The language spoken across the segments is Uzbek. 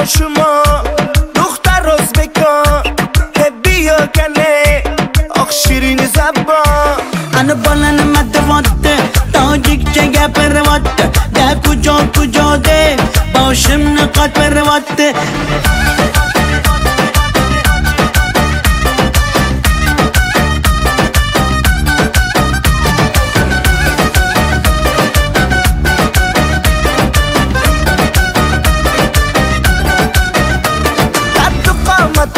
شما دختر ازبکان بیا کنه آخ شیرین زبان انا بالن مدواده تاجیک چگه پرواده ده کجا ده باشم نقاط پرواده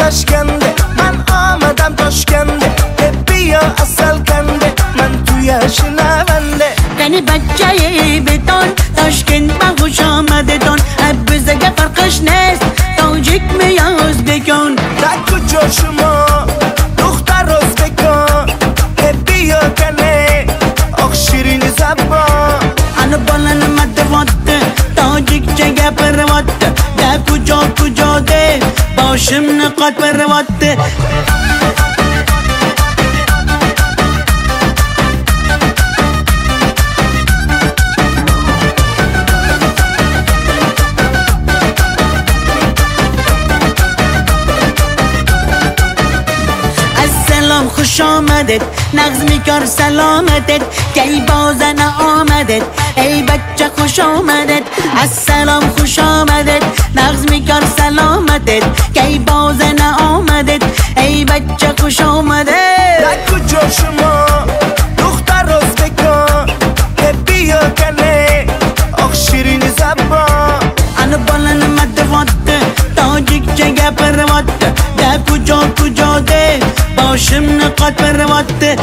تاشکنده من آمدم تاشکنده بیا اصل کنده من توی شنونده یعنی بچه بتون تاشکند با خوش آمده تون بزگه فرقش نیست تاجیک میاز بکن در کجا شما دختر ازبکان بیا کنه آخ شیرین زبان انا بالن مدواده تاجیک چگه پرواده ده کجا ده باشم نقاط پرواده السلام خوش آمدید نغز میکار سلامتت کی بازن آمدید ای بچه خوش آمدید السلام خوش آمدید نغز میکار سلامتت کی بازن آمدید ای بچه خوش آمدید در کجا شما دختر ازبکان بیا کنه آخ شیرین زبان انا بالن مدواده تاجیک چگه پرواده ده کجا ده باشم نقاط پرواده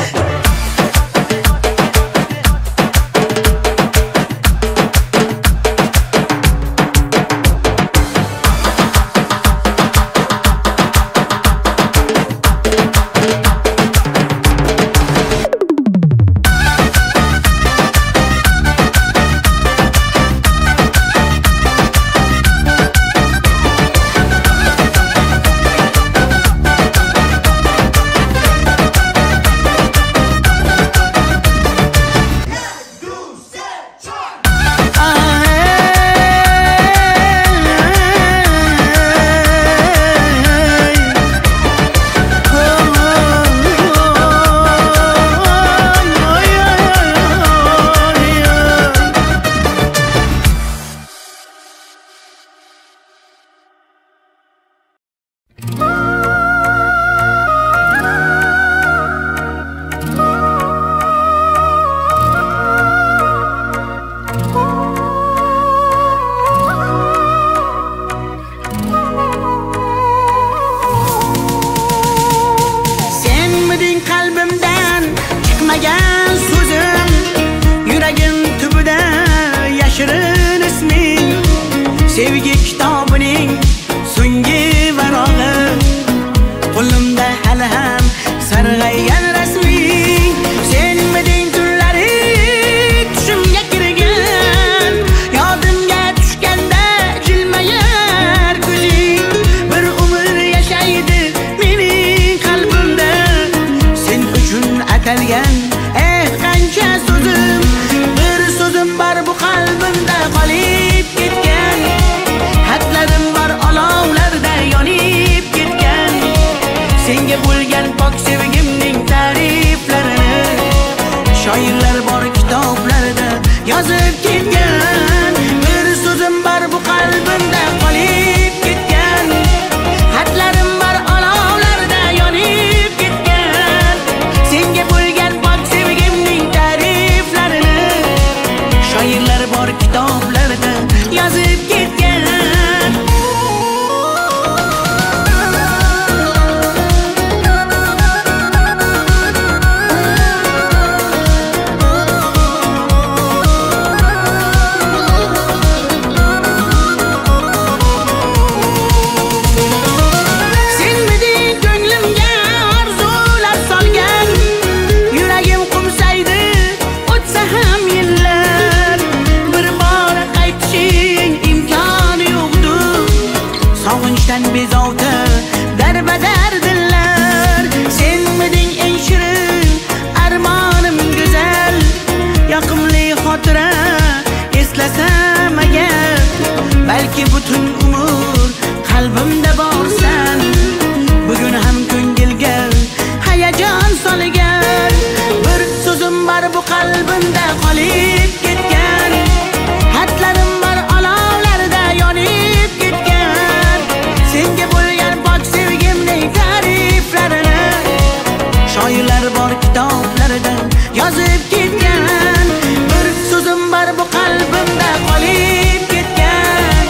kitoblarida yozib ketgan. Bir so'zim bor bu qalbimda qolib ketgan.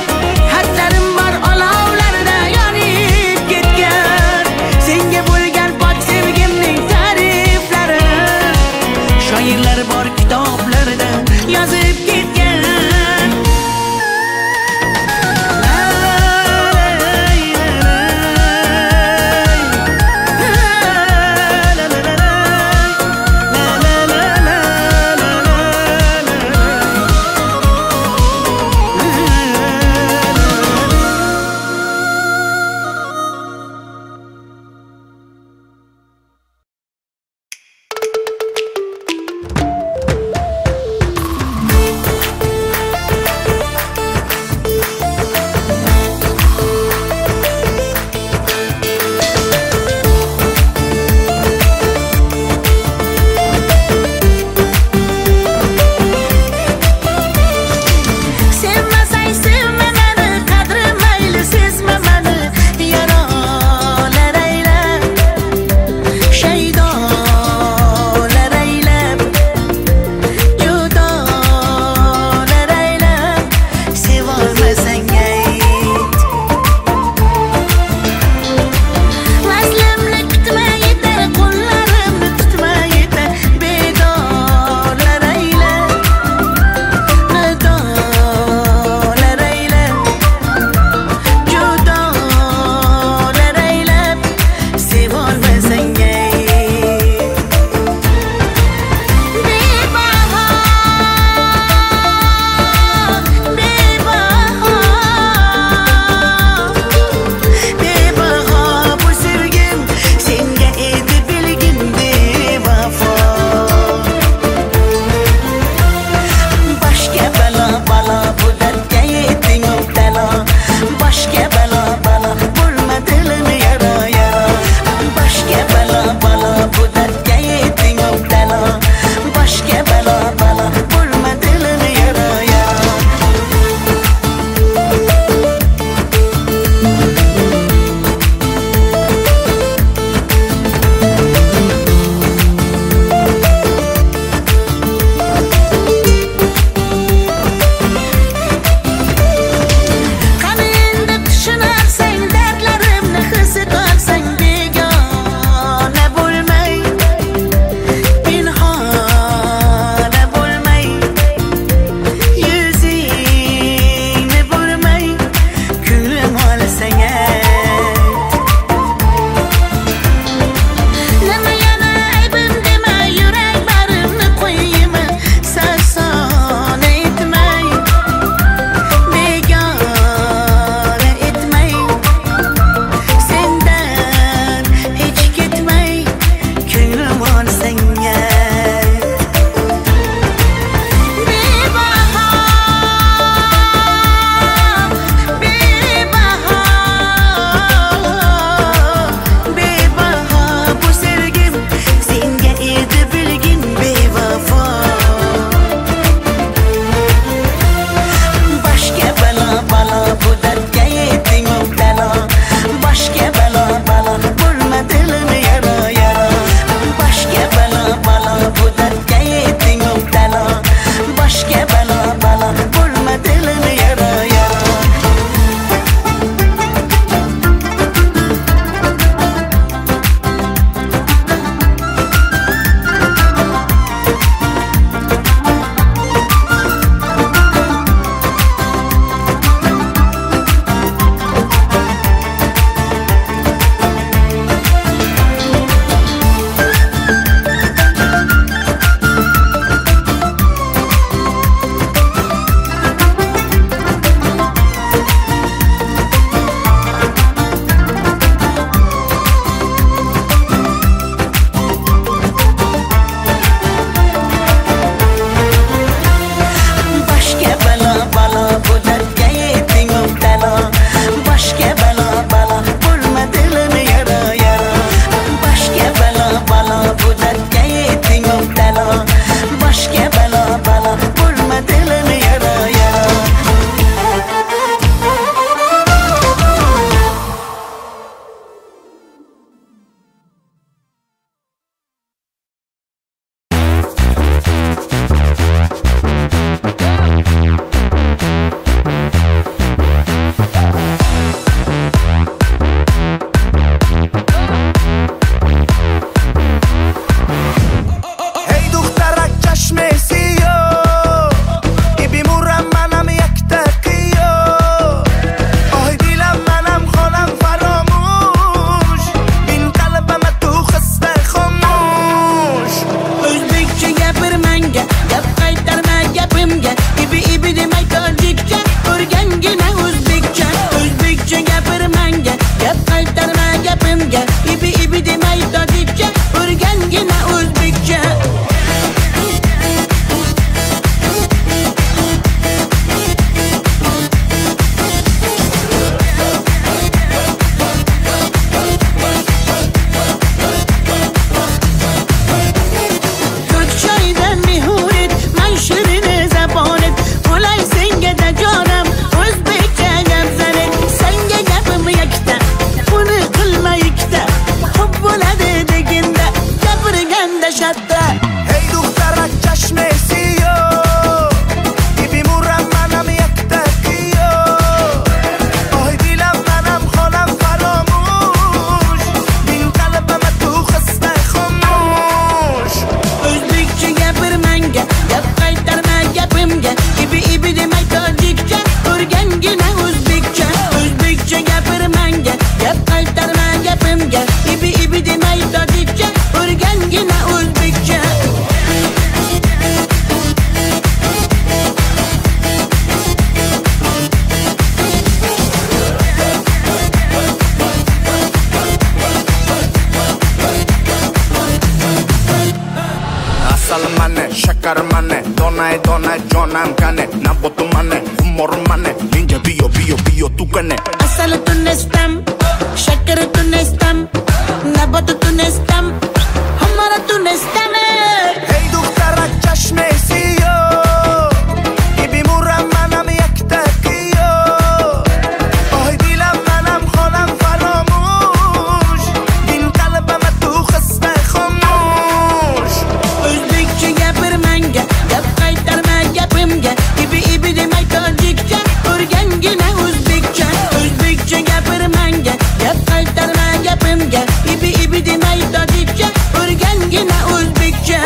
Xatlarim bor olovlarda yonib ketgan. Senga bo'lgan pok sevgimning ta'riflari shoirlar bor kitoblarida yozib ketgan. shakar mane donay donay jonam kane nabotu mane humor mane ninja biyo tu kane asal tunestam shakar tunestam nabotu tunestam humor tunestam hey duktara chashme siyo ibi muram manam yaktakiyo oy dilam manam xolam faramush din qalbam tu khasta khamush o'zbekcha gapirmanga gap qaytarma gapimga ibi demay tojikcha o'rgangina o'zbekcha gapirmanga gap qaytarma gapimga ibi demay tojikcha o'rgangina o'zbekcha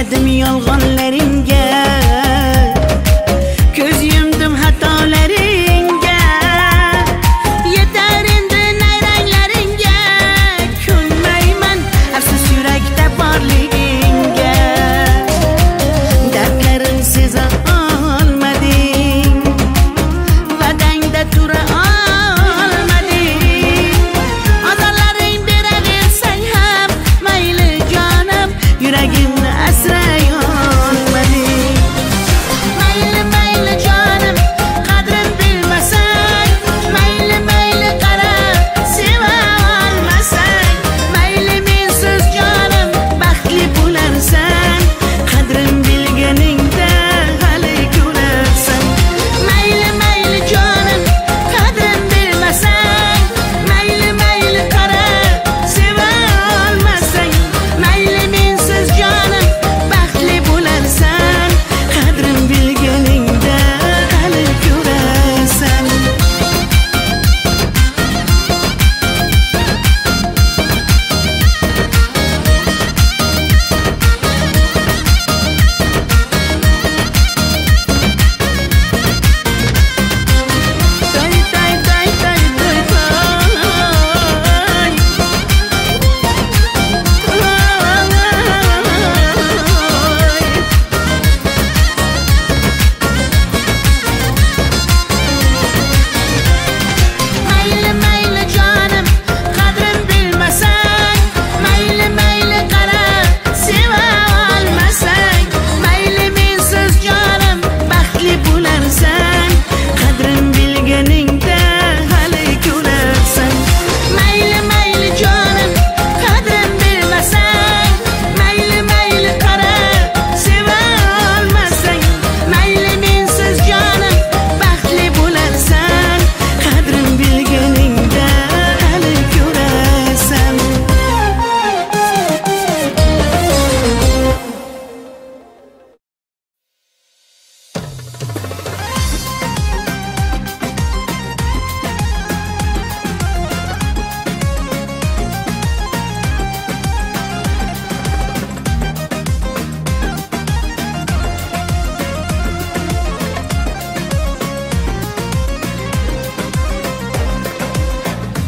Chidamadim yolg'onlaringga, ko'z yumdim xatolaringga. Yetar endi nayranglaringga, kulmayman afsus yurakda borligingga. Dardlarim seza olmading, vadangda tura olmading. Azorlaring beraversang ham mayli jonim, yuragimni asray olmading. Mayli mayli jonim, qadrin bilmasang, mayli mayli qara, seva olmasang, mayli mensiz jonim baxtli bo'larsan, qadrin bilganingda hali ko'rarsan. Mayli mayli jonim, qadrin bilmasang, mayli mayli qara, seva olmasang, mayli mensiz jonim baxtli bo'larsan, qadrin bilganingda hali ko'rarsan. Tay tay tay tay tay Mayli mayli jonim, qadrin bilmasang, mayli mayli qara, seva olmasang, mayli mensiz jonim baxtli bo'larsan, qadrin bilganingda hali ko'rarsan. Mayli mayli jonim, qadrin bilmasang, mayli mayli qara, seva olmasang, mayli mensiz jonim baxtli bo'larsan, qadrin bilganingda hali ko'rarsan.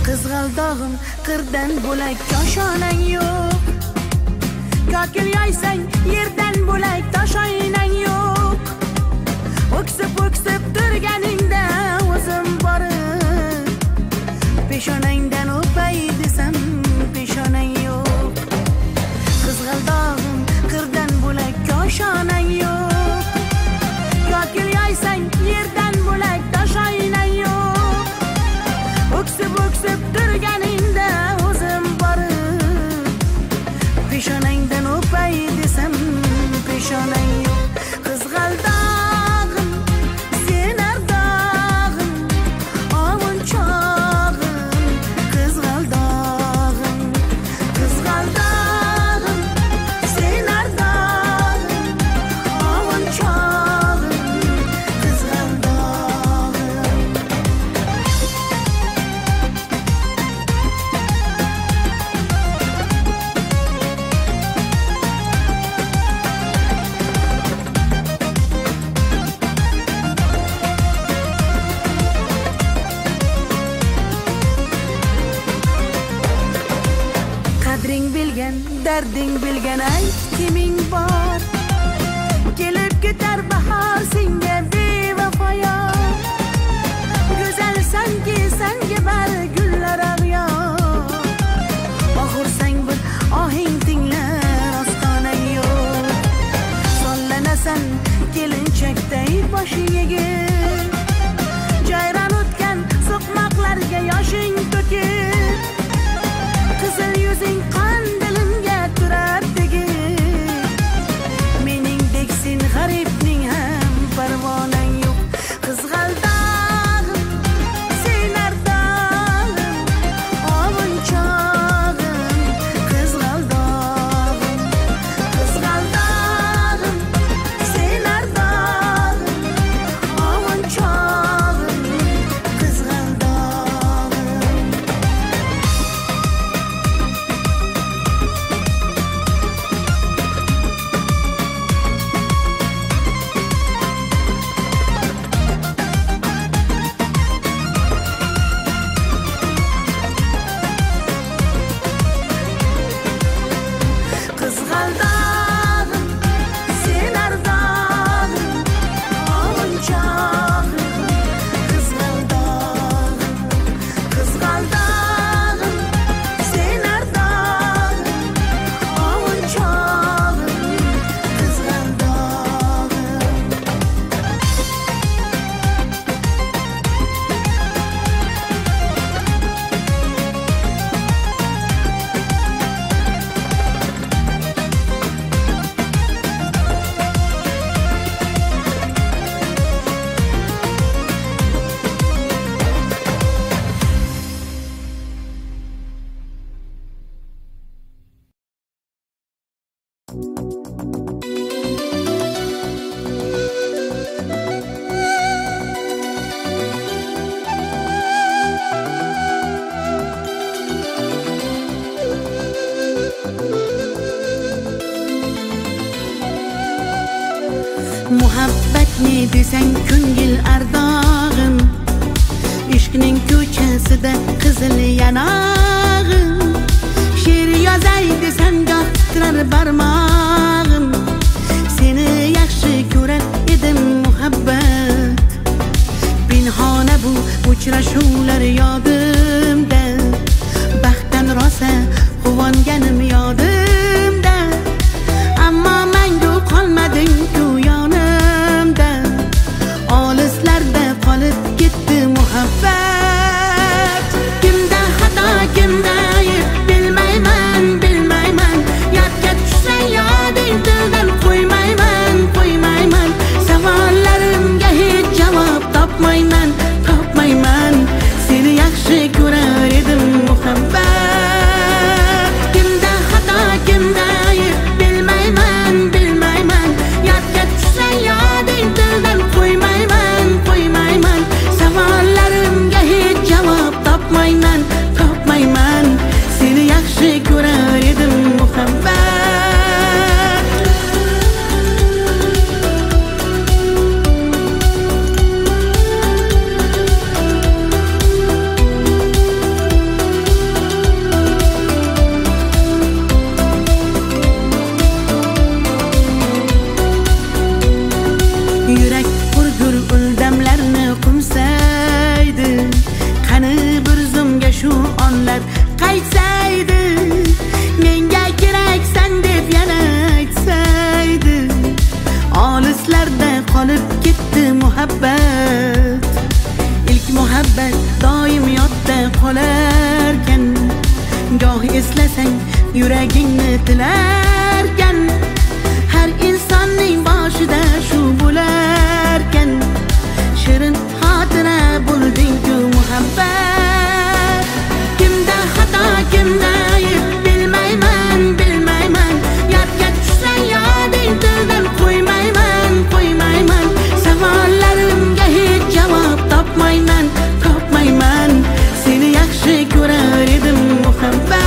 Qizg'aldog'im qirdan bo'lak koshonang yo'q. Kokil yoysang yerdan bo'lak toshoynang yo'q. O'ksib o'ksib turganingda o'zim borib, peshonangdan o'pay desam peshonang yo'q. Qizg'aldog'im qirdan bo'lak koshonang yo'q. Kokil yoysang yerdan bo'lak toshoynang yo'q. O'ksib o'ksib turganingda o'zim borib, peshonangdan o'pay desam peshonang yo'q. Qizg'aldog'im, sen ardog'im, ovunchog'im. Qizg'aldog'im, qizg'aldog'im, sen ardog'im, ovunchog'im. Qizg'aldog'im. Qadring bilgan, darding bilgan, ayt kiming bor. Kelib ketar bahor senga bevafoyor. Go'zalsanki senga bari gullar ag'yor. Oxursang bir ohing tinglar ostonang yo'q. Sollanasan kelinchakday boshing egib, jayron o'tgan so'qmoqlarga yoshing to'kib, qizil yuzing qon dilimga turar tegib. Meningdek sen g'aribning ham parvonang yo'q. Qizg'aldog'im, sen Muhabbat ne desang ko'ngil ardog'im, ishqning ko'chasida qizil yanog'im. She'r yozay desam goh titrar barmog'im, seni yaxshi ko'rar edim muhabbat. Pinhona bu uchrashuvlar yodimda, baxtdan rosa quvonganim yodimda. Ammo mangu qolmading-ku yonimda, olislarda qolib ketdi muhabbat. Kimda xato, kimda ayb bilmayman, bilmayman. Yodga tushsa yoding tildan qo'ymayman, qo'ymayman. Savollarimga hech javob topmayman, topmayman. Seni yaxshi ko'rar edim muhabbat. Kimda xato, kimda ayb bilmayman, bilmayman. Yodga tushsa yoding tildan qo'ymayman, qo'ymayman. Savollarimga hech javob topmayman, topmayman. Seni yaxshi ko'rar edim muhabbat. Yurak hurgur uldamlarni qumsaydi, qani bir zumga shu onlar qaytsaydi. Menga keraksan deb yana aytsaydi, olislarda qolib ketdi muhabbat. İlk muhabbat doim yodda qolarkan, goh eslasang yuragingni tilarkan. Har insonning boshida shu bo'larkan, shirin xotira bo'lding-ku muhabbat. Kimda xato, kimda ayb bilmayman, bilmayman. Yodga tushsa yoding tildan qo'ymayman, qo'ymayman. Savollarimga hech javob topmayman, topmayman. Seni yaxshi ko'rar edim muhabbat.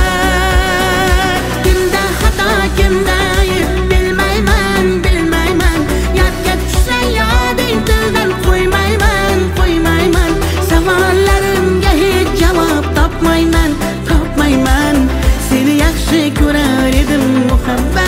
Kimda xato, kimda ayb bilmayman, bilmayman. Yodga tushsa yoding tildan qo'ymayman, qo'ymayman. Savollarimga hech javob topmayman, topmayman. Seni yaxshi ko'rar edim muhabbat.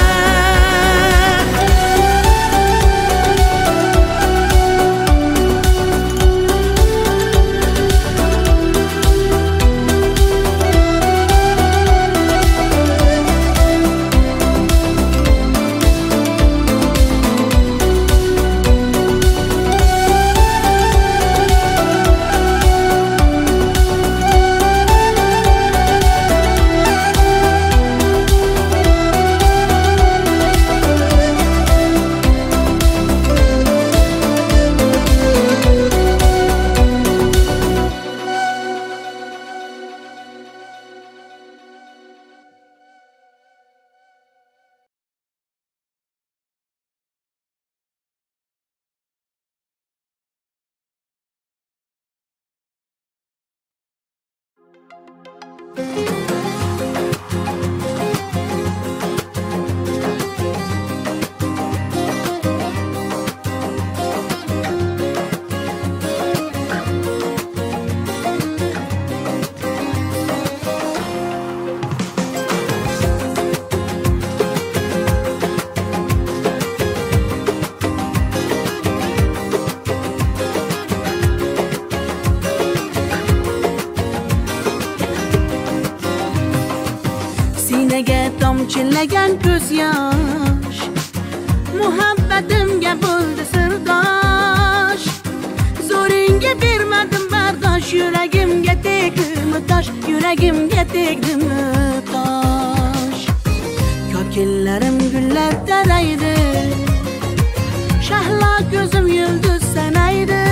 Tomchilagan ko'z yosh, muhabbatimga bo'ldi sirdosh. Zo'ringga bermadim bardosh, yuragimga tegdimi tosh, yuragimga tegdimi tosh. Kokillarim gullar taraydi, shahlo ko'zim yulduz sanaydi.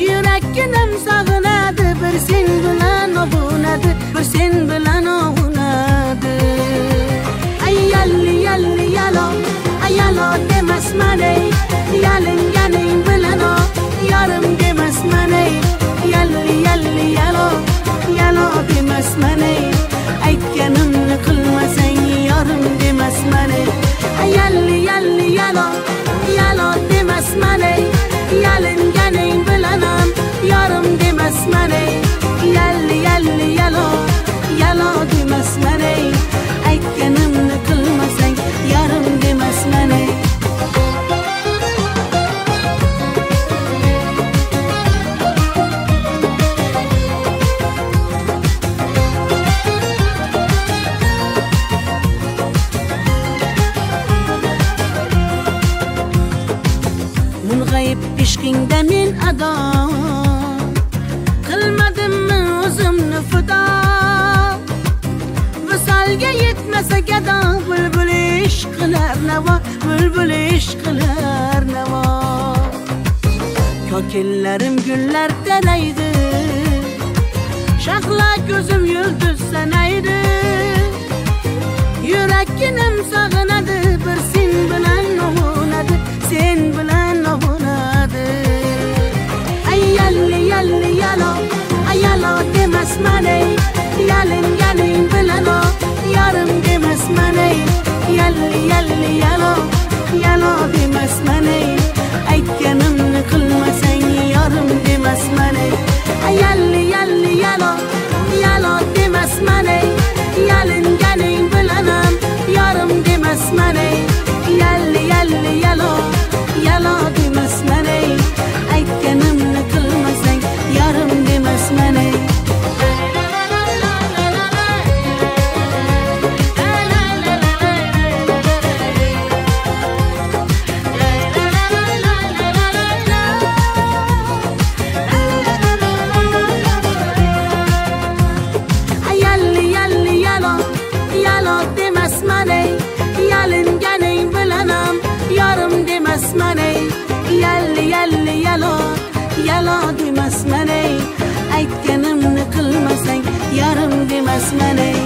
Yurakkinam sog'inadi, bir sen bilan ovunadi, bir sen bilan ovunadi. Ay yalli yalli yalo, ay yalo demasman ey, yalinganing bilan o, yarim demasman ey. Yalli yalli yalo, yalo demasman ey, aytganimni qilmasang yorim demasman ey. Ay yalli yalli yalo, ado qilmadimmi o'zimni fido visolga yetmasa gado bulbul ishq qilar navo bulbul ishq qilar navo kokillarim gullar taraydi shahla ko'zim yulduz sanaydi yurakkinim sog'inadi bir sen bilan ovunadi sen bilan ovunadi ay yalli yalli yalo ay yalo demasman ey yalinganing bilan o yarim demasman ey yalli yalli yalo yalo demasman ey aytganimni qilmasang yarim demasman ey ay yalli yalli yalo yalo demasman ey yalinganing bilanam yarim demasman ey yalli yalli yalo yalo demasman ey aytganimni qilmasang yarim demasman ey yalinganing bilanam yarim demasman ey yalli yalli yalo yalo demasman ey aytganimni qilmasang yarim demasman ey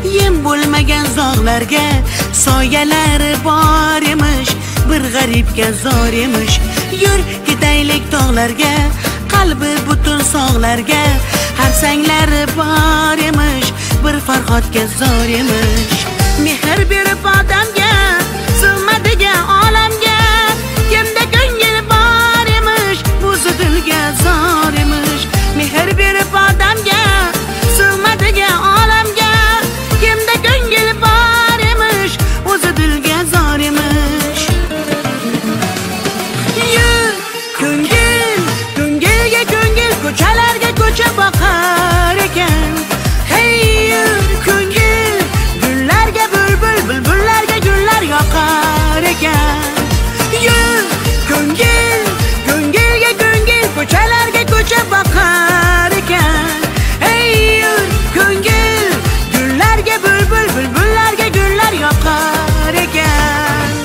yem bo'lmagan zog'larga soyalari bor emish bir g'aribga zor emish yur ketaylik tog'larga qalbi butun sog'larga harsanglari bor emish bir farhodga zor emish mehr berib odamga sig'madigan olamga kimda ko'ngil bor emish o'zi dilga zor emish mehr berib odamga sig'madigan olamga kimda ko'ngil bor emish o'zi dilga zor emish yur ko'ngil ko'ngilga ko'ngil ko'chalarga ko'cha boqar ekan hey yur ko'ngil gullarga bulbul bulbullarga gullar yoqar ekan yur ko'ngil ko'ngilga ko'ngil ko'chalarga ko'cha boqar ekan hey yur ko'ngil gullarga bulbul bulbullarga gullar yoqar ekan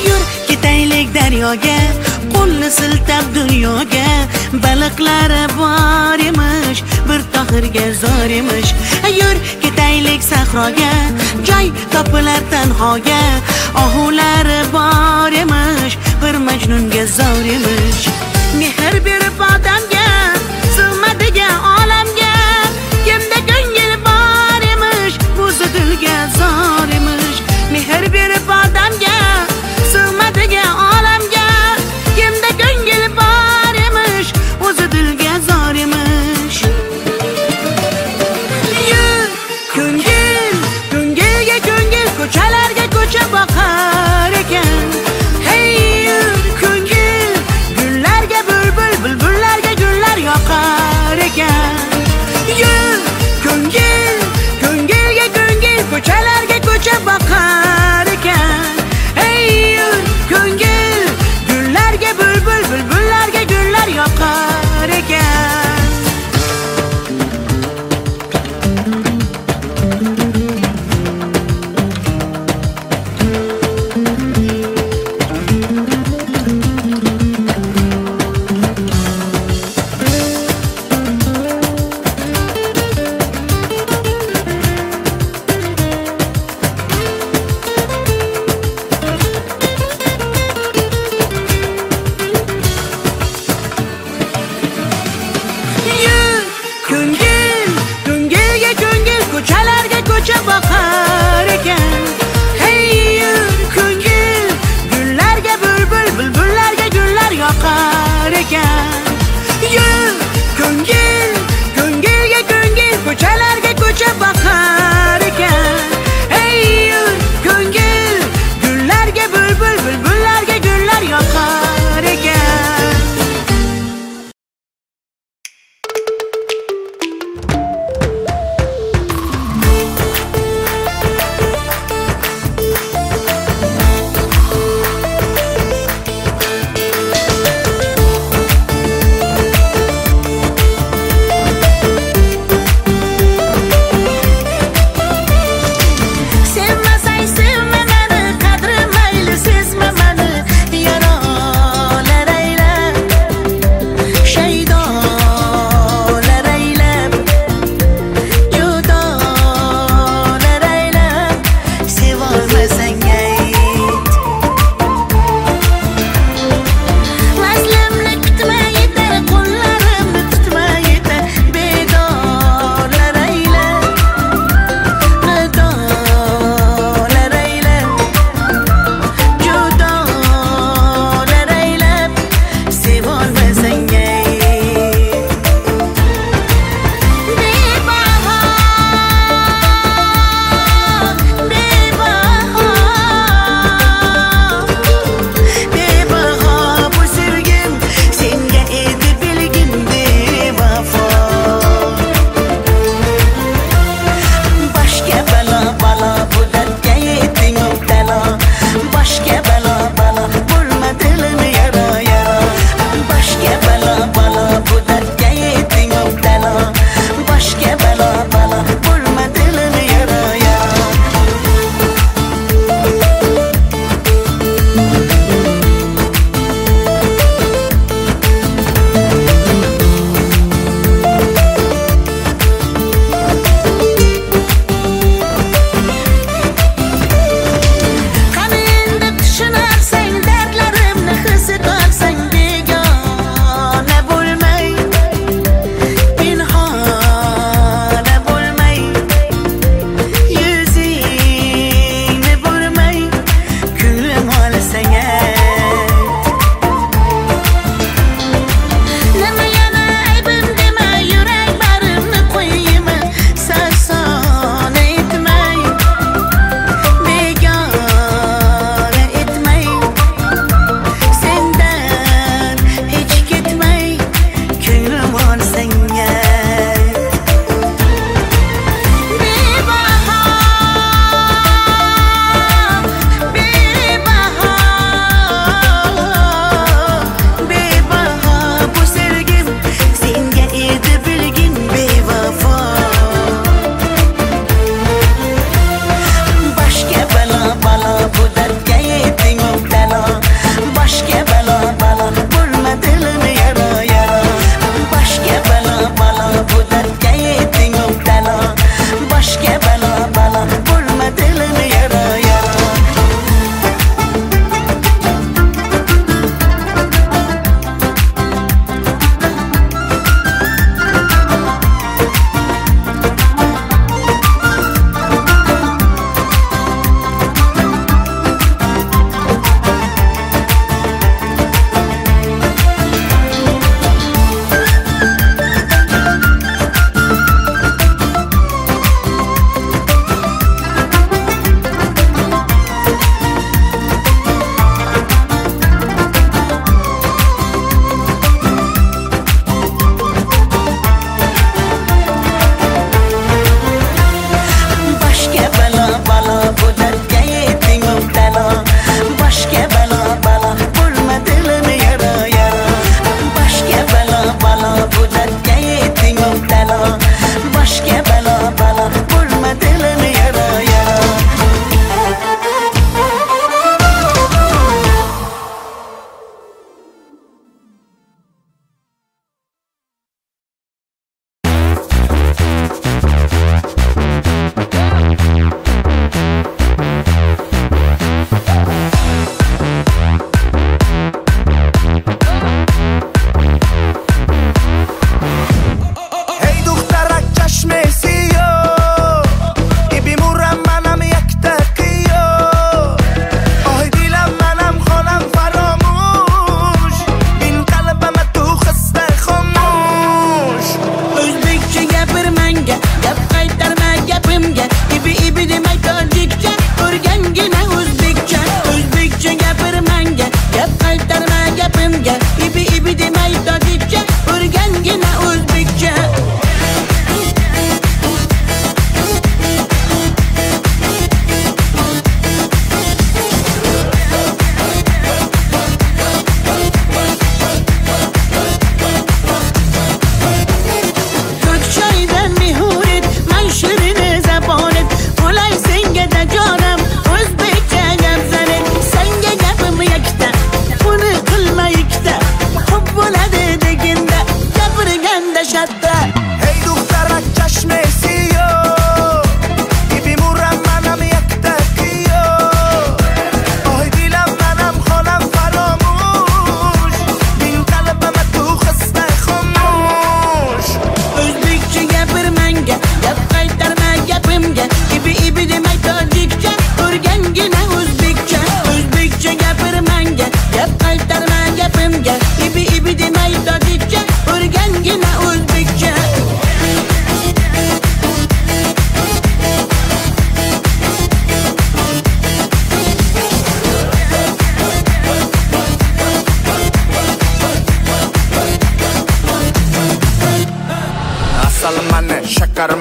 yur ketaylik daryoga qo'lni siltab dunyoga baliqlari bor emish bir tohirga zor emish yur ketaylik sahroga joy topilar tanhoga ohulari bor emish bir majnunga zor emish mehr berib odamga sig'madigan olamga kimda ko'ngil bor emish o'zi dilga zor emish mehr berib odamga sig'madigan olamga kimda ko'ngil bor emish o'zi dilga zor emish yur ko'ngil ko'ngilga ko'ngil ko'chalarga ko'cha boqar ekan hey yur ko'ngil gullarga bulbul bulbullarga gul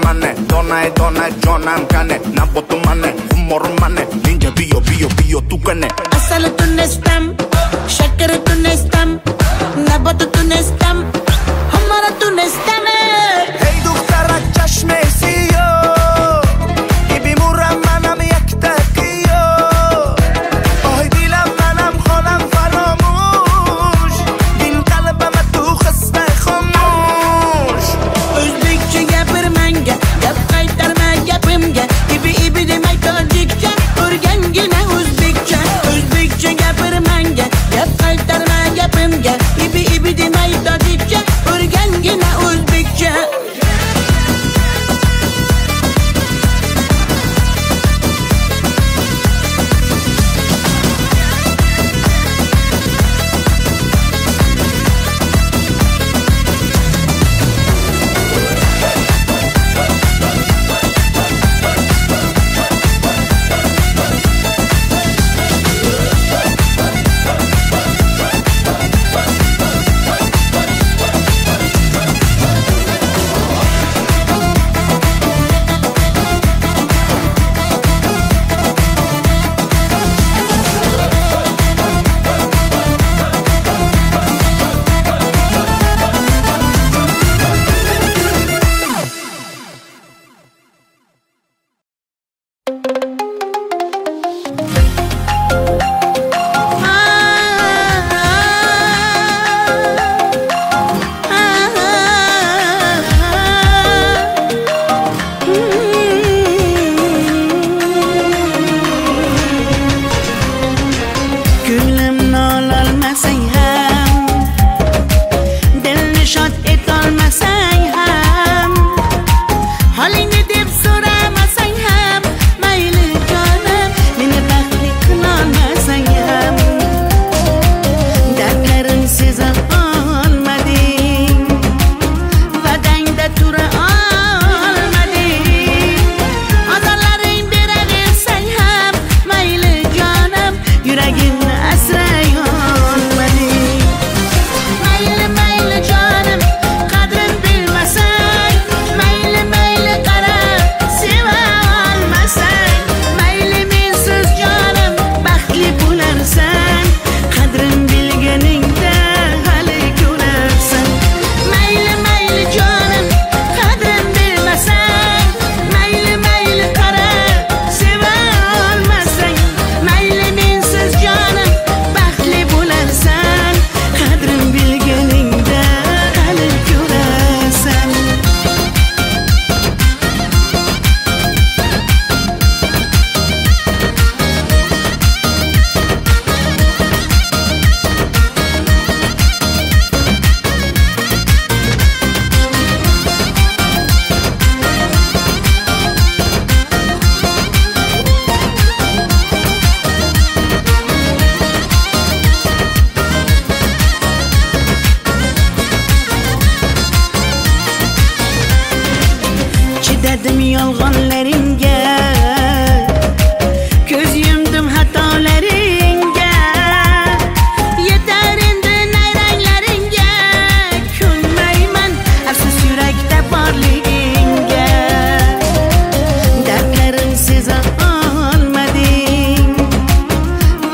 منه دانه دانه جانم کنه نبات منه خمار منه اینجا بیا بیا بیا تو کنه اصل تونستم شکر تونستم نبات تونستم همه را تونستم ای دخترک چشم سیاه ای بیمورم منم یک تقیه آی دیلم منم خانم فراموش این قلبم تو خسته خاموش Özbekçe gapir manga gap qaytarma gapimga ibi demay tojikcha o'rgangina o'zbekcha Özbekçe gapir manga gap qaytarma gapimga ibi demay tojikcha o'rgangina o'zbekcha Dedim yolğonlaringga ko'z yumdim xatolaringga yetar endi nayranglaringga ko'nmayman afsus yurakda borligingga dardlarim seza olmading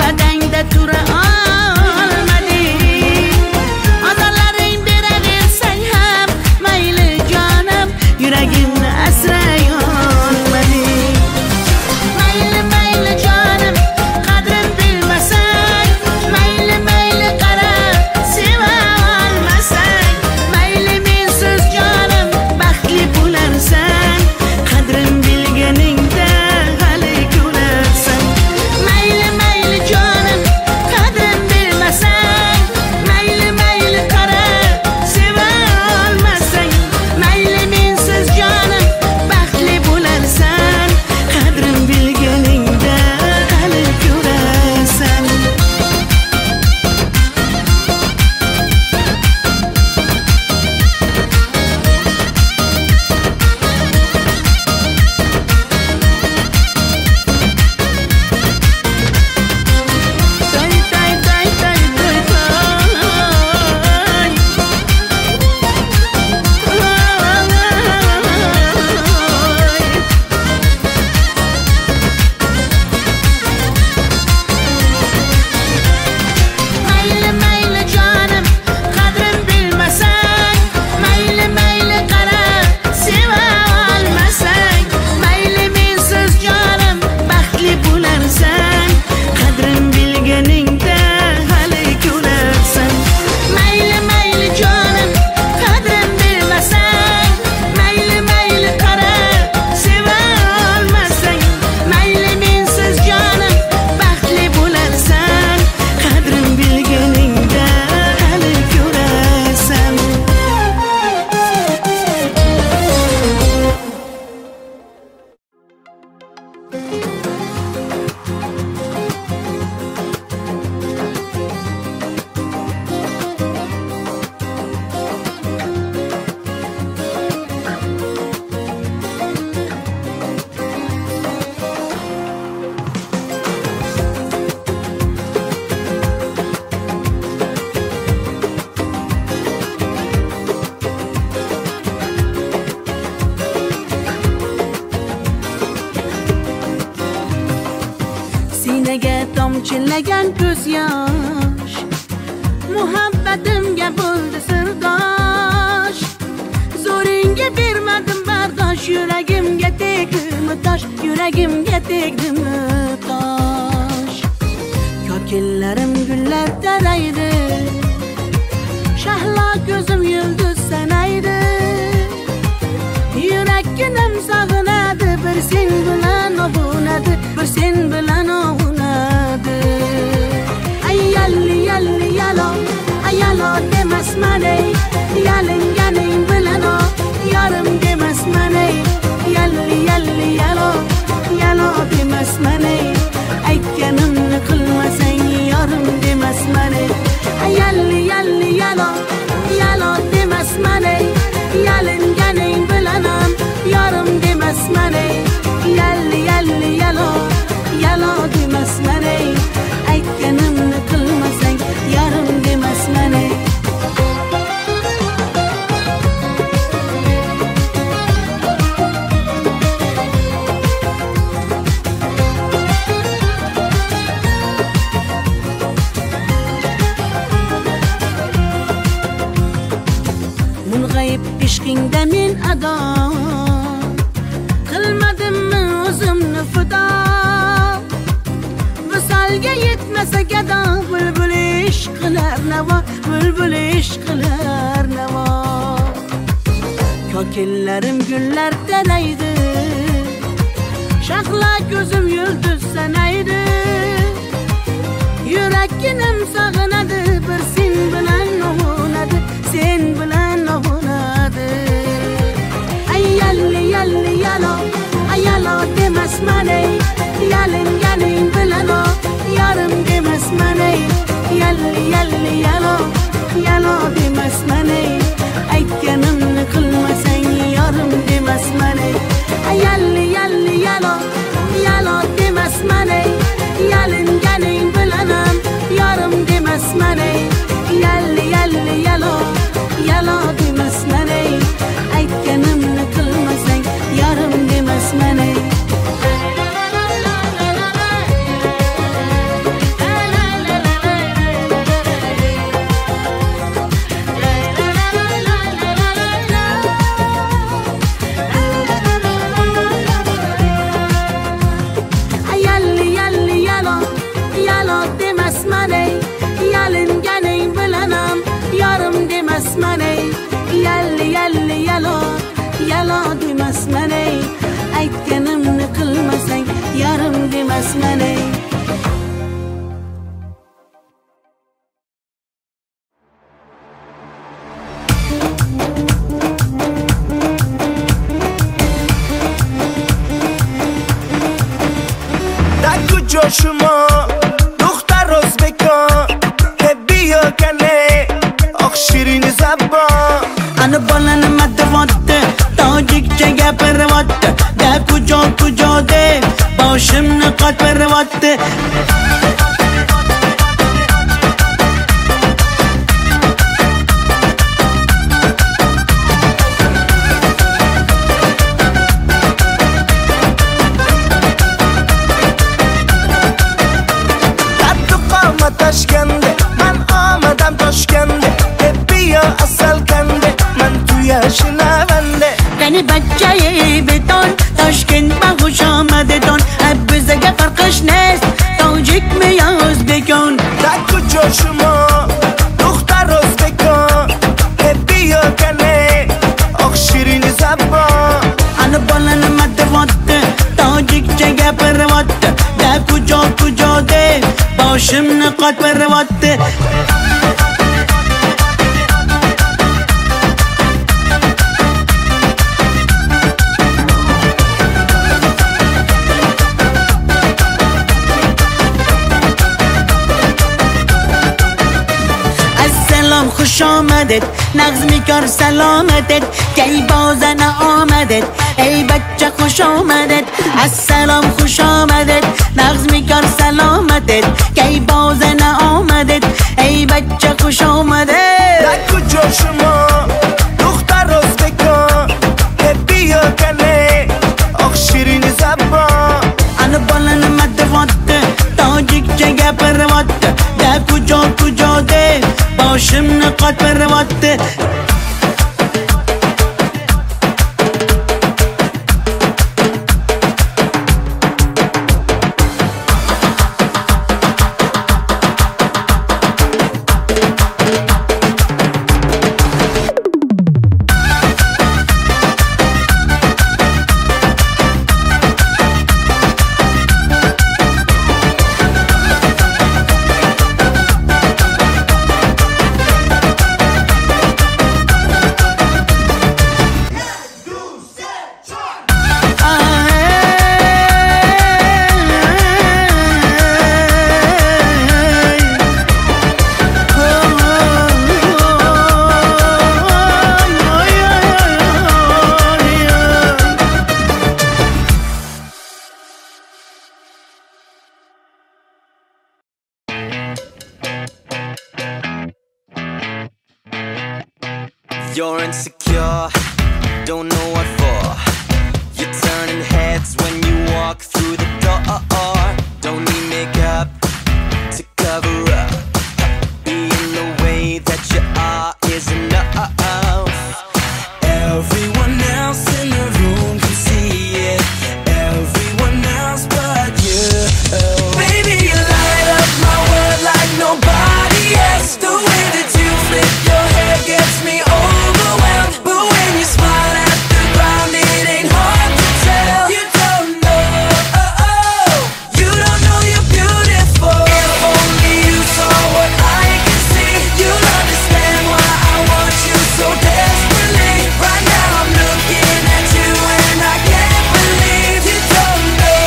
va'dangda tura olmading azorlaring beraversang ham mayli jonim yuragimni asray olmading nega tomchilagan ko'z yosh muhabbatimga bo'ldi sirdosh zo'ringga bermadim bardosh yuragimga tegdimi tosh yuragimga tegdimi tosh ko'killarim gullar taraydi shahlo ko'zim yulduz sanaydi yurakkinam sog'inadi bir sen bilan ovunadi bir sen bilan ovunadi ay yalli yalli yalo ay yalo demasman ey yalinganing bilan o yarim demasman ey yalli yalli yalo yalo demasman ey aytganimni qilmasang yarim demasman ey ay yalli yalli yalo yalo demasman ey yalinganing bilan ham yarim demasman ey yalli yalli yalo yalo demasman ey aytganimni qilmasang yarim demasman ey mung'ayib ishqingda men ado qilmadimmi o'zimni fido visolga yetmasa gado bulbul ishq qilar navo bulbul ishq qilar navo ko'killarim gullar taraydi shahlo ko'zim yulduz sanaydi yurakkinam sog'inadi bir sen bilan ovunadi sen bilan ovunadi ay yalli yalli yalo ay yalo demasman ey yalinganing bilan o yarim demasman ey yalli yalli yalo yalo demasman ey aytganimni qilmasang yarim demasman ey ay yalli yalli yalo yalo demasman ey yalinganing bilan ham yarim demasman ey yalli yalli yalo yalo demasman ey aytganimni qilmasang yarim demasman ey yalli yalli yalo yalo demasman ey yalinganing bilan ham yarim demasman ey yalli yalli yalo yalo demasman ey aytganimni qilmasang yarim demasman ey شما دختر ازبکان بیا کنه آخ شیرین زبان انا بالن مدواته تاجیک چگه پرواته ده کجا کجا ده باشم نقاط پرواته تاشکنده من آمدم تاشکنده بیا اصل کنده من توی شنونده کنی بچه بدان تاشکند با خوش آمده دان بزگه فرقش نیست تاجیک میاز بکن در کجا شما دختر ازبکان بیا کنه آخ شیرین زبان انا بالن مدواته تاجیک چگه پرواته ده کجا کجا ده باشم نقاط پرواته السلام خوش آمدید نغز میکار سلامتت کی بازن آمدید ای بچه خوش آمدید السلام خوش آمدید نغز میکار سلامتت کی بازن آمدید ای بچه خوش آمدید در کجا شما دختر ازبکان بیا کنه آخ شیرین زبان انا بالن مدواته تاج عشم نقاط بالروات You're insecure, don't know what for. You're turning heads when you walk through the door. Don't need makeup to cover up. Being the way that you are is enough. Everyone else in the room can see it. Everyone else but you. Baby, you light up my world like nobody else. The way that you flip your hair gets me overwhelmed. But when you smile at the ground, it ain't hard to tell. You don't know, you don't know you're beautiful. If only you saw what I can see, you'll understand why I want you so desperately. Right now I'm looking at you and I can't believe you don't know,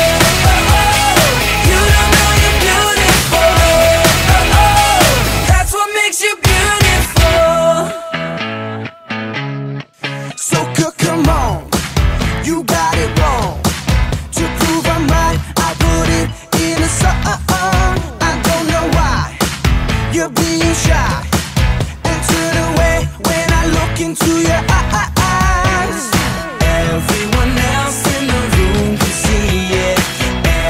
you don't know you're beautiful. That's what makes you beautiful. So come on, you got it wrong. To prove I'm right, I put it in a song. I don't know why you're being shy and turn away when I look into your eyes. Everyone else in the room can see it.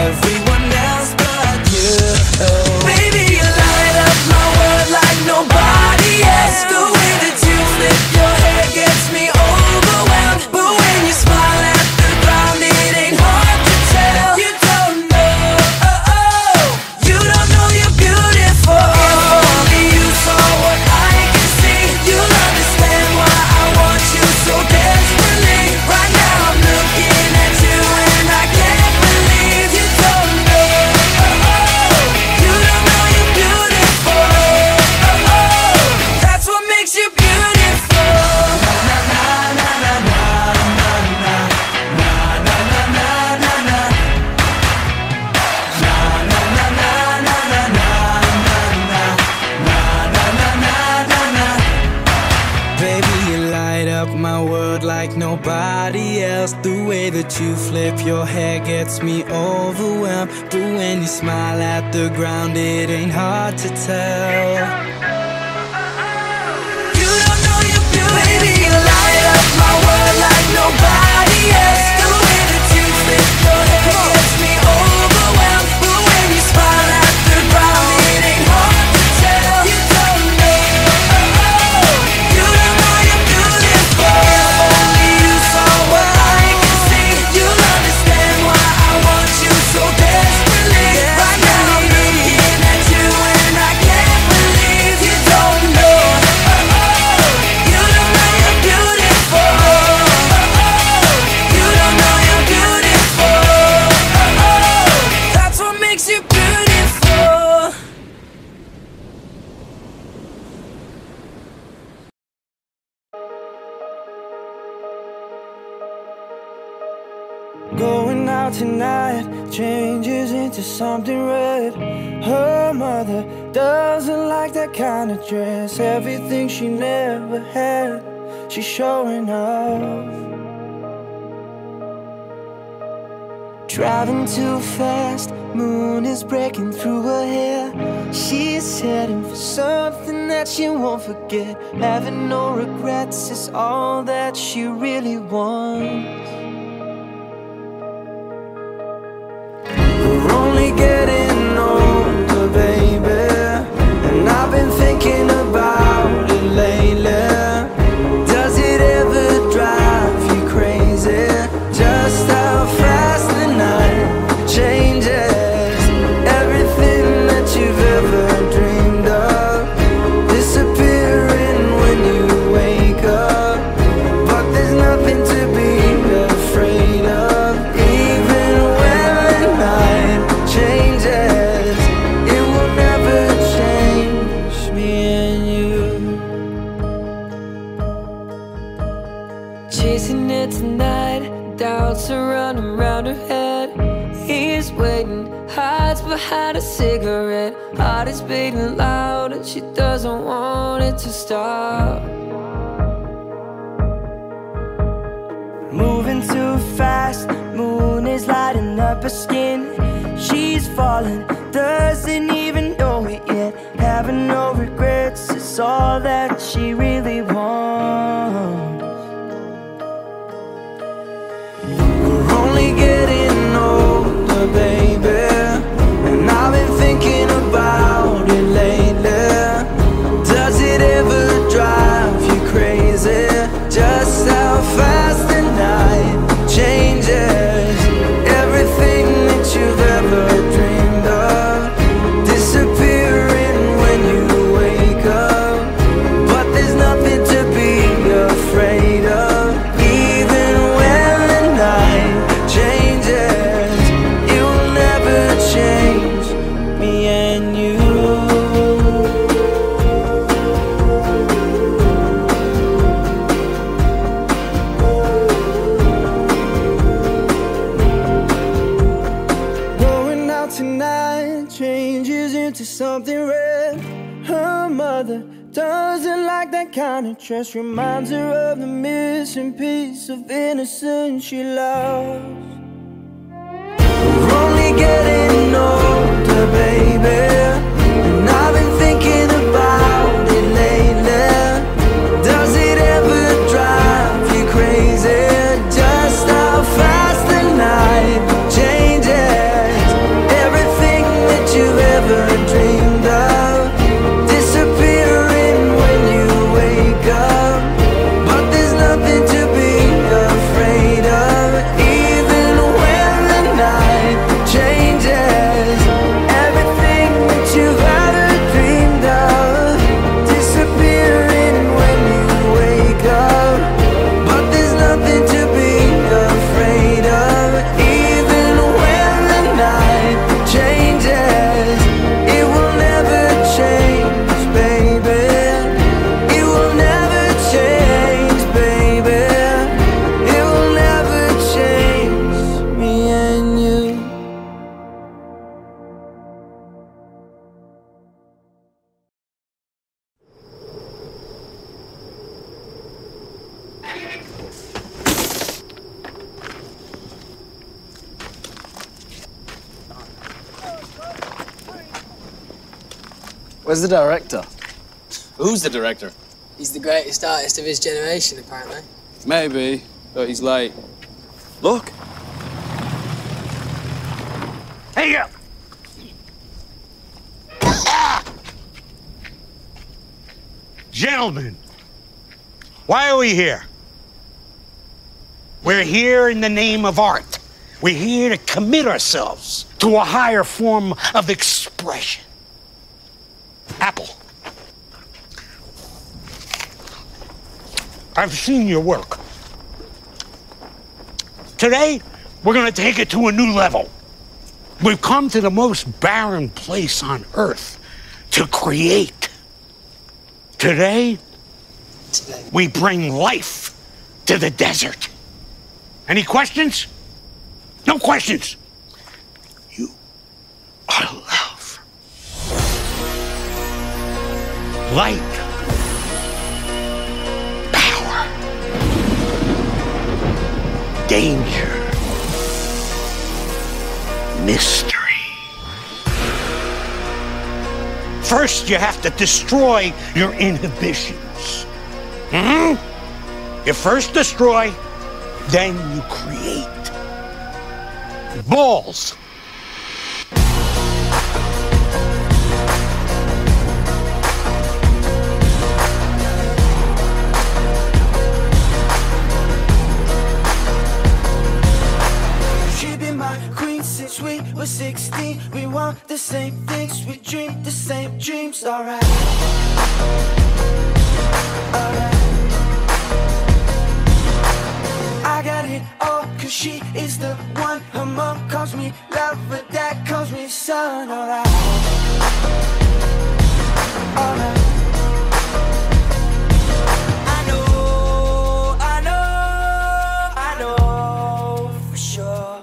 Everyone else but you. Baby, you light up my world like nobody else. The way that you flip your hair gets me overwhelmed. But when you smile at the ground, it ain't hard to tell. You don't know, you don't know you're beautiful. If only you saw what I can see, you'll understand why I want you so desperately. Right now I'm looking at you and I can't believe you don't know, you don't know you're beautiful. That's what makes you beautiful. Baby, you light up my world like nobody else. The way that you flip your hair gets me overwhelmed. But when you smile at the ground, it ain't hard to tell. You don't know you're beautiful. Baby, you light up my world like nobody else. The way that you flip your hair gets me overwhelmed. But when you smile at the ground, it ain't hard to tell. You don't know, you don't know you're beautiful. If only you saw what I can see, you'll understand why I want you so desperately. Right now I'm looking at you and I can't believe you don't know, you don't know you're beautiful. You don't know you're beautiful. That's what makes you beautiful. Going out tonight changes into something red. Her mother doesn't like that kind of dress. Everything she never had, she's showing off. Driving too fast, moon is breaking through her hair. She's heading for something that she won't forget. Having no regrets is all that she really wants. We're only getting older, baby, and I've been thinking about running round her head. He's waiting, hides behind a cigarette. Heart is beating loud and she doesn't want it to stop. Moving too fast, moon is lighting up her skin. She's falling, doesn't even know it yet. Having no regrets is all that she really wants. We're only getting older, baby, and I've been thinking about it lately. Does it ever drive you crazy? Just how fast the night changes. Everything that you've ever dreamed of disappearing when you wake up. But there's nothing to be afraid of. Even when the night changes, it will never change me and you. Going out tonight changes into something red. Her mother doesn't like that kind of dress. Reminds her of the missing piece of innocence she lost. We're only getting older, baby, and I've been thinking about it lately. Does it ever drive you crazy? Just how fast the night changes. Everything that you've ever dreamed of disappearing when you wake up. But there's nothing to be afraid of. Even when the night changes, everything that you've ever dreamed of disappearing when you wake up. But there's nothing to be afraid of. Even when the night changes, it will never change, baby. It will never change, baby. It will never change me and you. Where's the director? Who's the director? He's the greatest artist of his generation, apparently. Maybe, but he's late. Look. Hey, gentlemen, why are we here? We're here in the name of art. We're here to commit ourselves to a higher form of expression. Apple, I've seen your work. Today, we're going to take it to a new level. We've come to the most barren place on Earth to create. Today, we bring life to the desert. Any questions? No questions. You are love. Light. Power. Danger. Mystery. First, you have to destroy your inhibitions. You first destroy, then you create. Balls. She be my queen since we were 16. We want the same things, we dream the same dreams. Alright. Alright. I got it all, cause she is the one. Her mom calls me love, but dad calls me son. Alright. Alright. I know for sure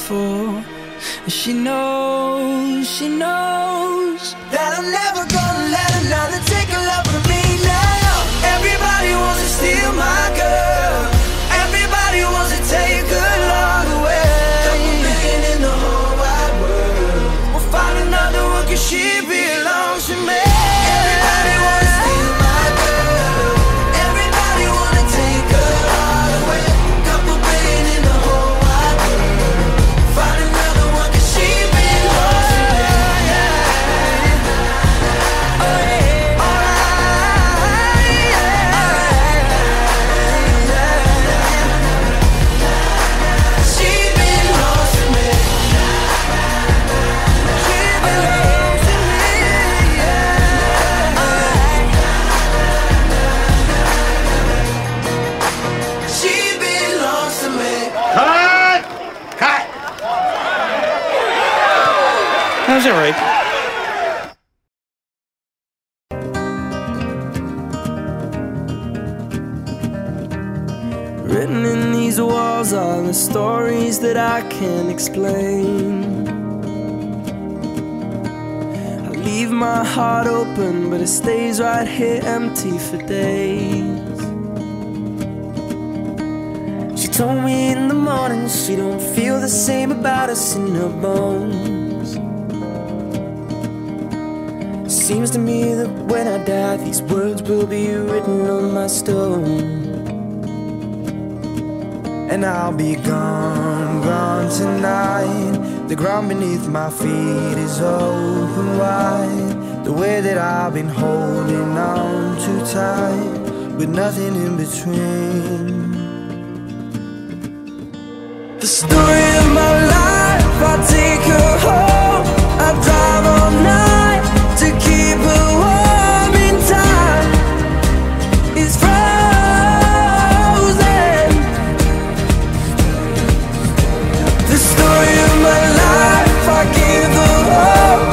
before. And she knows that I'm never gonna let another take a love from me now. Everybody wants to steal my girl. Everybody wants to take her love away. Couple million in the whole wide world. We'll find another one 'cause she belongs to me. Everybody wants to steal my girl. Everybody wanna take her heart away. Couple billion in the whole wide world. Find another one 'cause she belongs to me. Oh yeah. Alright, she belongs to me. She belongs to me. She belongs to me. Cut! Cut! That was all right. Written in these walls are the stories that I can't explain. I leave my heart open, but it stays right here empty for days. She told me in the morning she don't feel the same about us in her bones. Seems to me that when I die, these words will be written on my stone. And I'll be gone, gone tonight. The ground beneath my feet is open wide. The way that I've been holding on too tight, with nothing in between. The story of my life, I take her home. I drive all night to keep her warm in time. It's frozen. The story of my life, I give her hope.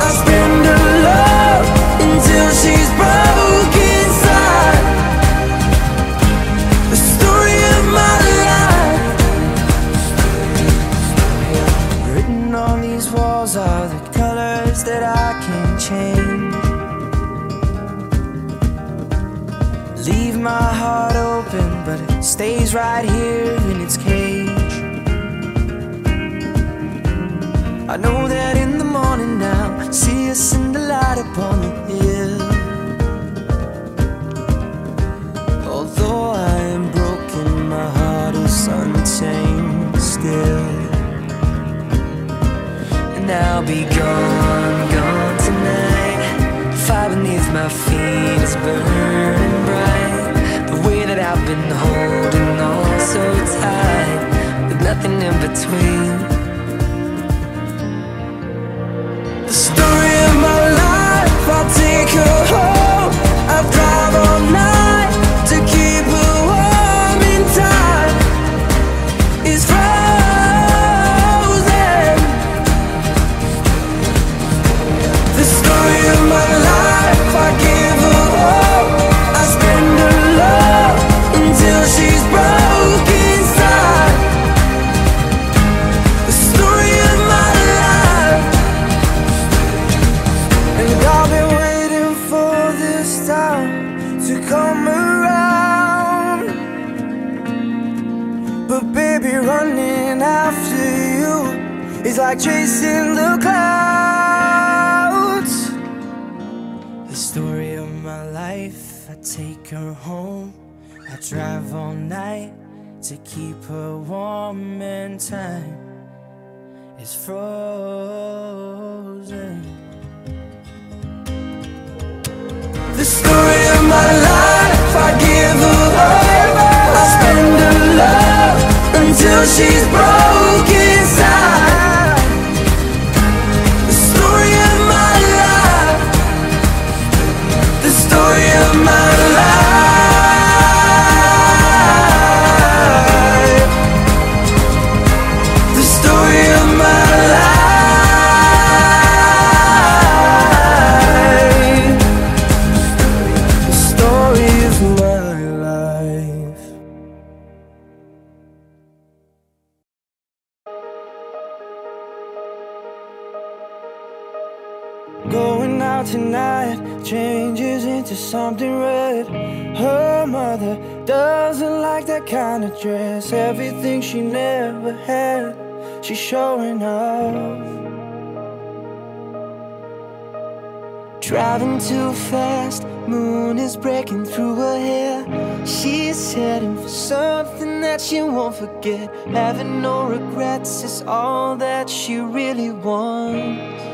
I spend her love until she's broke inside. The story of my life. Written on these walls are the colors that I can't change. Leave my heart open, but it stays right here in its cage. I know that in the morning now, see us in the light upon the hill. Although I am broken, my heart is untamed still. And I'll be gone, gone tonight. Fire beneath my feet is burning bright. The way that I've been holding on so tight, with nothing in between. The story of my life, I'll take her home. I drive all night to keep her warm in time. It's frozen. The story of my life, I give her hope. I spend her love until she's broke inside. The story of my life. And I've been waiting for this time to come around. But baby, running after you is like chasing the clouds. The story of my life, I take her home. I drive all night to keep her warm and time is frozen. The story of my life, I give her hope. I spend her love until she's broke inside. The story of my life. The story of my life. The story of my life. changes into something red. Her mother doesn't like that kind of dress. Everything she never had, she's showing off. Driving too fast, moon is breaking through her hair. She's heading for something that she won't forget. Having no regrets is all that she really wants.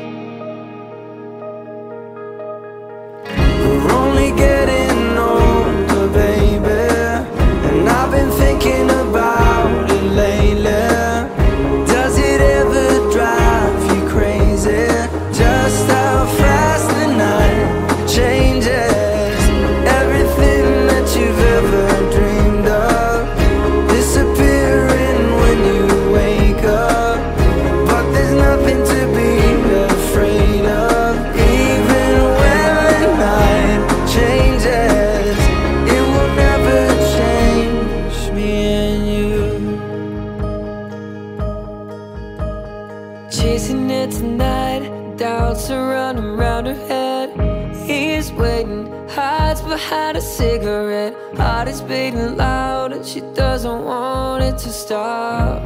We're only getting older, baby, and I've been thinking about it lately. Does it ever drive you crazy? Just how fast the night changes. Everything that you've ever dreamed of disappearing when you wake up. But there's nothing to be afraid of. Even when the night changes, it will never change me and you. Chasing it tonight, doubts are running round her head. He's waiting, hides behind a cigarette. Heart is beating loud and she doesn't want it to stop.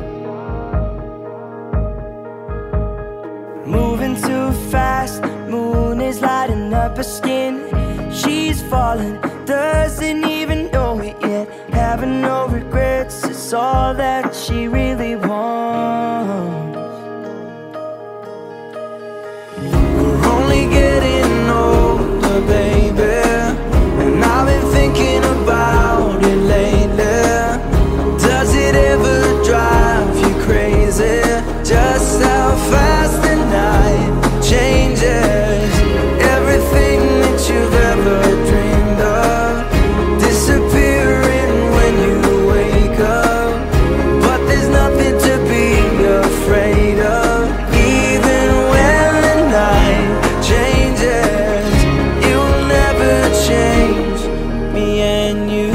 Moving too fast, moon is lighting up her skin. She's falling, doesn't even know it yet. Having no regrets is all that she really wants. We're only getting older, baby, and I've been thinking about it lately. Does it ever drive you crazy? Just how fast the night changes. Everything that you've ever dreamed of disappearing when you wake up. But there's nothing to be afraid of. Even when the night changes, it will never change me and you.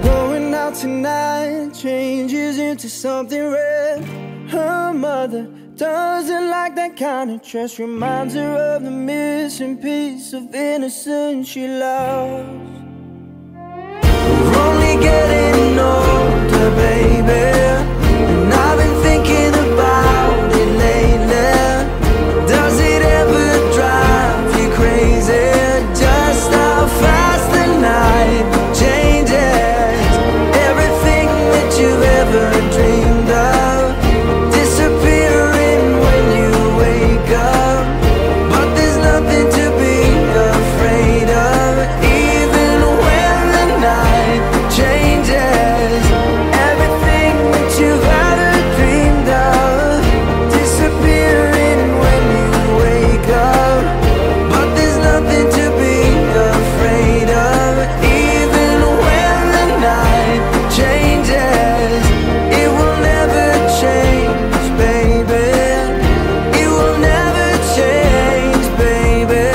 Going out tonight changes into something red. Her mother doesn't like that kind of dress. Reminds her of the missing piece of innocence she lost. We're only getting older, baby, and I've been thinking about it lately. Does it ever drive you crazy? Just how fast the night changes. Everything that you've ever dreamed of disappearing when you wake up. But there's nothing to be afraid of. Even when the night changes, everything that you've ever dreamed of disappearing when you wake up. But there's nothing to be afraid of. Even when the night changes, it will never change, baby. It will never change, baby.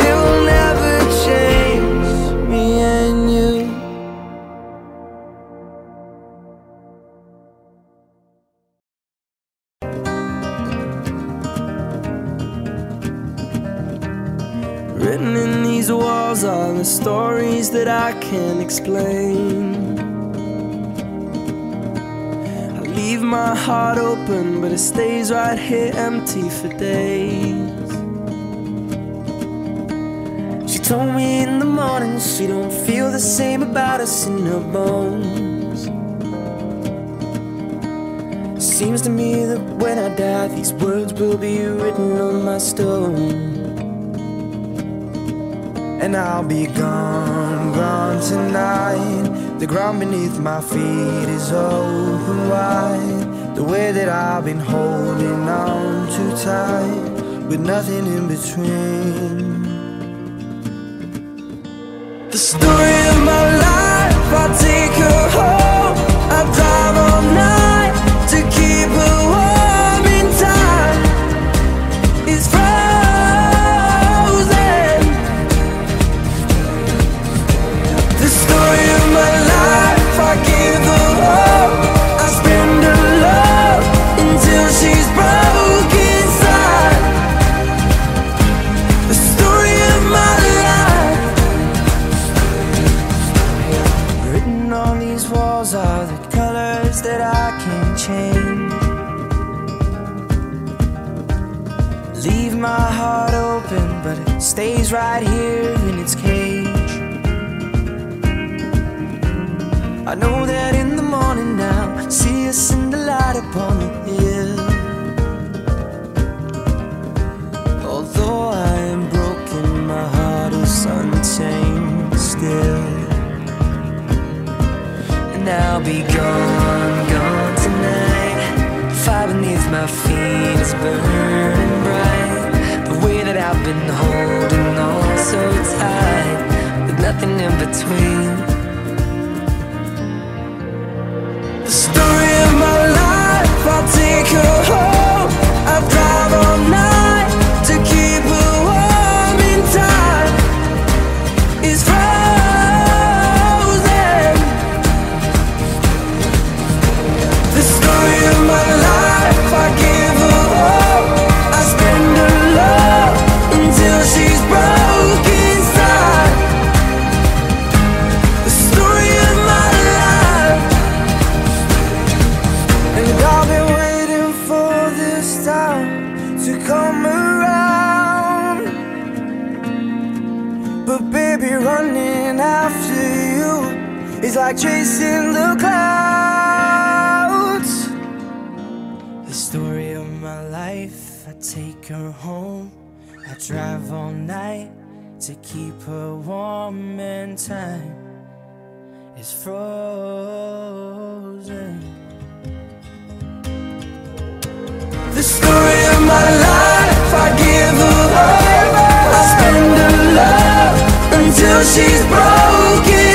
It will never change me and you. Written in these walls are the stories that I can't explain. I leave my heart open, but it stays right here empty for days. She told me in the morning she don't feel the same about us in her bones. Seems to me that when I die, these words will be written on my stone. And I'll be gone, gone tonight. The ground beneath my feet is open wide. The way that I've been holding on too tight, with nothing in between. The story of my life, I'll take her home. I'll drive all night to keep her warm in time. It's frozen. The story of my can't change. Leave my heart open, but it stays right here in its cage. I know that in the morning now, see us in the light upon the hill. Although I am broken, my heart is untamed still. And I'll be gone, gone tonight. Fire beneath my feet is burning bright. The way that I've been holding on so tight, with nothing in between. The story of my life, I'll take her home. I'll drive all night to keep her warm in time. It's frozen. The story of my life, I give her hope. I spend her love until she's broke inside. The story of my life. And I've been waiting for this time to come around. But baby, running after you is like chasing the clouds. The story of my life, I take her home. I drive all night to keep her warm, and time is frozen. The story of my life, I give her hope. I spend her love until she's broken